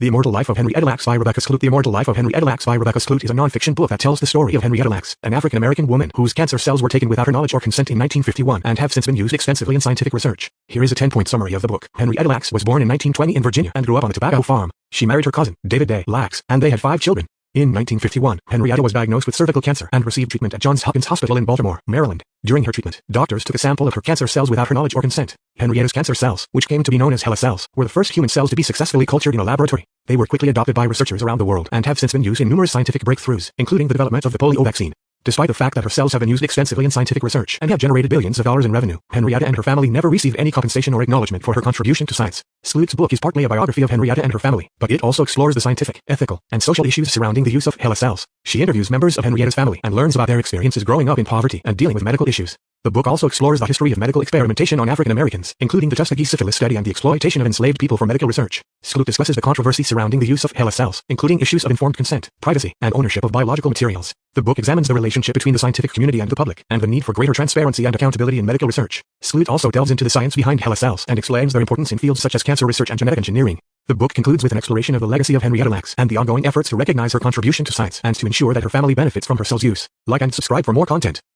The Immortal Life of Henrietta Lacks by Rebecca Skloot. The Immortal Life of Henrietta Lacks by Rebecca Skloot is a non-fiction book that tells the story of Henrietta Lacks, an African-American woman whose cancer cells were taken without her knowledge or consent in 1951 and have since been used extensively in scientific research. Here is a 10-point summary of the book. Henrietta Lacks was born in 1920 in Virginia and grew up on a tobacco farm. She married her cousin, David Day Lacks, and they had 5 children. In 1951, Henrietta was diagnosed with cervical cancer and received treatment at Johns Hopkins Hospital in Baltimore, Maryland. During her treatment, doctors took a sample of her cancer cells without her knowledge or consent. Henrietta's cancer cells, which came to be known as HeLa cells, were the first human cells to be successfully cultured in a laboratory. They were quickly adopted by researchers around the world and have since been used in numerous scientific breakthroughs, including the development of the polio vaccine. Despite the fact that her cells have been used extensively in scientific research and have generated billions of dollars in revenue, Henrietta and her family never received any compensation or acknowledgement for her contribution to science. Skloot's book is partly a biography of Henrietta and her family, but it also explores the scientific, ethical, and social issues surrounding the use of HeLa cells. She interviews members of Henrietta's family and learns about their experiences growing up in poverty and dealing with medical issues. The book also explores the history of medical experimentation on African Americans, including the Tuskegee syphilis study and the exploitation of enslaved people for medical research. Skloot discusses the controversy surrounding the use of HeLa cells, including issues of informed consent, privacy, and ownership of biological materials. The book examines the relationship between the scientific community and the public, and the need for greater transparency and accountability in medical research. Skloot also delves into the science behind HeLa cells and explains their importance in fields such as cancer research and genetic engineering. The book concludes with an exploration of the legacy of Henrietta Lacks and the ongoing efforts to recognize her contribution to science and to ensure that her family benefits from her cells' use. Like and subscribe for more content.